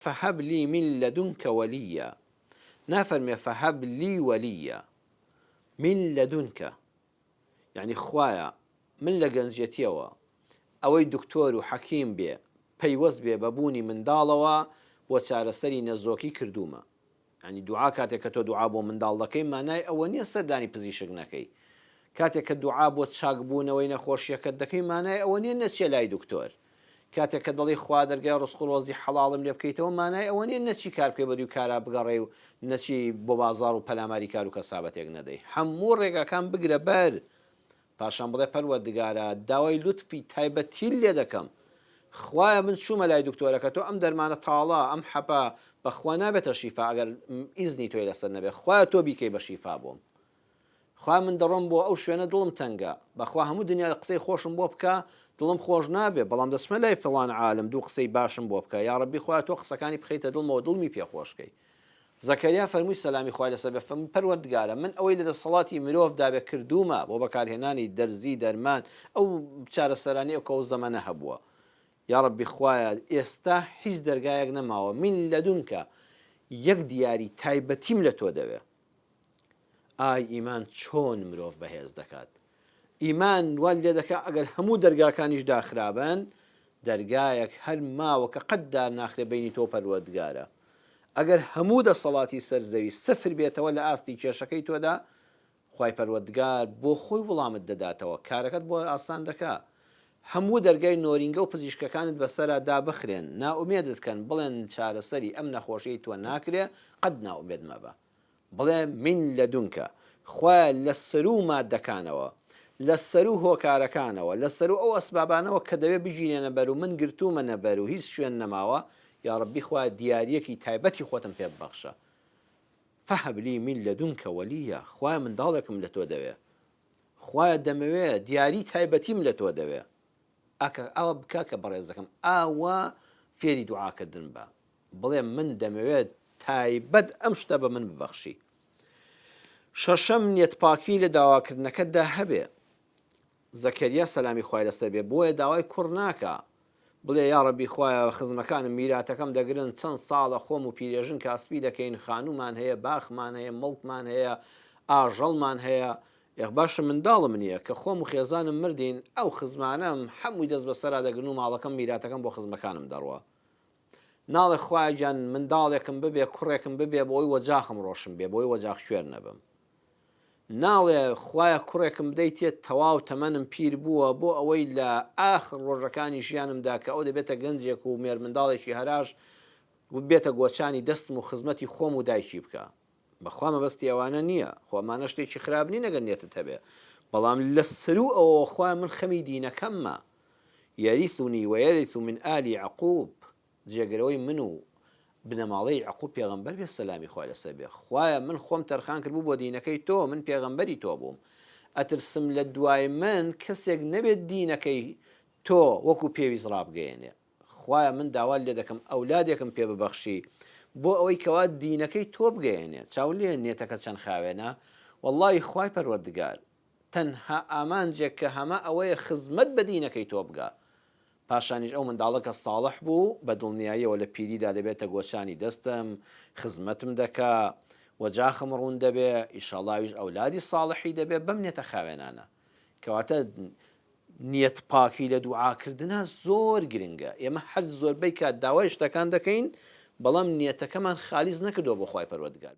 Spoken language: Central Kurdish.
فهب لي من لدنك وليا نافرمي فهب لي وليا من لدنك يعني خوايا من لەگەنجێتیەوە ئەوەی دکتۆر و حەکیم بێ پەیوەست بێ بەبوونی منداڵەوە بۆ چارەسەری نەزۆکی کردومە ینی دوعا کاتێک کە تۆ دوعا بۆ منداڵ دەکەی مانای ئەوە نییە سەردانی پزیشک نەکەی کاتێک کە دوعا بۆ چاکبوونەوەی نەخۆشیەکەت دەکەی مانای ئەوە نییە نەچێ لای دکتۆر کاتێک کە دڵی خوا دەرگای ڕزقڕۆزی حەڵاڵم لێ بکەیتەوە مانای ئەوە نییە نەچی کار بکەی بەدوی کارا بگەڕێ و نەچی بۆ بازار و پەلاماری کار و کەسابەتێک نەدەی هەموو ڕێگاکان بگرە بەر پاشان بڵێ پەروەردگارە داوای لوتفی تایبەتی لێ دەکەم خوایە من چوومە لای دکتۆرەکە تۆ ئەم دەرمانە تاڵە ئەم حەپە بەخوا نابێتە شیفا ئەگەر ئیزنی تۆی لەسەر نەبێت خوایە تۆ بیکەی بە شیفا بۆم خوا من دەڕۆم بۆ ئەو شوێنە دڵم تەنگە بەخوا هەموو دنیا قسەی خۆشم بۆ بکە دڵم خۆش نابێ بەڵام دەچمە لای فڵان عالم دوو قسەی باشم بۆ بکە یا ڕەبی خوا تۆ قسەکانی بخەیتە دڵمەوە دڵمی پێخۆشکەی زەکەریا فەرمووی سەلامی خوای لەسەر بێ پەروەردگارە من ئەوەی لە دەسەڵاتی مرۆڤ دابێ کردومە بۆ بەکارهێنانی دەرزی دەرمان ئەو چارەسەرانی ئەو کەو زەمانە هەبووە یا ڕەبی خوایە ئێستا هیچ دەرگایەک نەماوە من لەدونکە یەک دیاری تایبەتیم لە تۆ دەوێ ئای ئیمان چۆن مرۆڤ بەهێز دەکات ئیمان وان لێ دەکا ئەگەر هەموو دەرگاکانیش داخرابن دەرگایەک هەر ماوە کە قەتدار ناخرێ بینی تۆ پەروەردگارە ئەگەر هەموو دەسەڵاتی سەرزەوی سفر بێتەوە لە ئاستی کێشەکەی تۆدا خوای پەروەردگار بۆ خۆی وەڵامت دەداتەوە کارەکەت بۆ ئاسان دەکا هەموو دەرگای نۆرینگە و پزیشکەکانت بەسەرا دابخرێن ناومێدت کەن بڵێن چارەسەری ئەم نەخۆشیی تۆ ناکرێ قەت ناومێد مەبە بڵێ من لەدونکە خوای لە سەر و مادەکانەوە لە سەر و هۆکارەکانەوە لە سەر و ئەو ئەسبابانەوە کە دەوێ بژینێنە بەر و من گرتومە نەبەر و هیچ شوێن نەماوە یا ڕەبی خوا دیارەکی تایبەتی خۆتم پێ ببەخشە فهب لي من لدنك وليا خوای منداڵێکم لە تۆ دەوێ خوایە دەمەوێ دیاری تایبەتیم لە تۆ دەوێ ئەکە ئەوە بکە کە بەڕێزەکەم ئاوا فێری دوعاکردن بە بڵێ من دەمەوێت تایبەت ئەم شتە بە من ببەخشی شەشەم نێتپاکی لە داواکردنەکەتدا هەبێ زەکەریا سەلامی خوای لەسەر بێ بۆیە داوای کوڕ ناکە بڵێ یا ڕەبی خوایە خزمەکانم میراتەکەم دەگرن چەند ساڵە خۆم و پیرێژن کاسپی دەکەین خانومان هەیە باخمان هەیە مڵکمان هەیە ئاژەڵمان هەیە یەخ باشە منداڵم نییە کە خۆم و خێزانم مردین ئەو خزمانم هەمووی دەست بەسەرا دەگرن و ماڵەکەم میراتەکەم بۆ خزمەکانم دەڕوە ناڵێ خوای گیان منداڵێکم ببێ کوڕێکم ببێ بۆی وەجاخم ڕۆشن بێ بۆی وەجاخ شوێر نەبم ناڵێ خوایە کوڕێکم بدەیتێت تەواو تەمەنم پیر بووە بۆ ئەوەی لە ئاخر ڕۆژەکانی ژیانمدا کە ئەو دەبێتە گەنجێک و مێر منداڵێکی هەراش بێتە گۆچانی دەستم و خزمەتی خۆم و دایکی بکە بەخوا مەبەستی ئەوانە نییە خۆمانە شتێکی خراپنی نەگەنێتت هەبێ بەڵام لە سەر و ئەوە خوا من خەمی دینەکەممە یەریثونی وەیەریث من ئالی عەقوب جێگرەوەی من و بنەماڵەی عەقوب پێغەمبەر بێ سەلامی خوای لەسەر بێ خوایە من خۆم تەرخان کردبوو بۆ دینەکەی تۆ من پێغەمبەری تۆ بووم ئەترسم لە دوای من کەسێک نەبێت دینەکەی تۆ وەکو پێویست ڕابگەیەنێ خوایە من داوا لێ دەکەم ئەولادێکم پێ ببەخشی بۆ ئەوەی کەوا دینەکەی تۆ بگەیەنێت چاو لێ نێتەکە چەند خاوێنە وەڵڵی خوای پەروەردگار تەنها ئامانجێک کە هەمە ئەوەیە خزمەت بە دینەکەی تۆ بگە پاشانیش ئەو منداڵەکە ساڵح بوو بە دڵنیاییەوە لە پیریدا دەبێتە گۆچانی دەستم خزمەتم دەکا وەجاخم ڕوون دەبێ ئیشەڵاویش ئەولادی ساڵحی دەبێ بەم نێتە خاوێنانە کەواتە نیەت پاکی لە دوعاکردنە زۆر گرنگە ئێمە هەر زۆربەی کات داوای شتەکان دەکەین بەڵام نیەتەکەمان خالیز نەکردەوە بۆ خوای پەروەردگار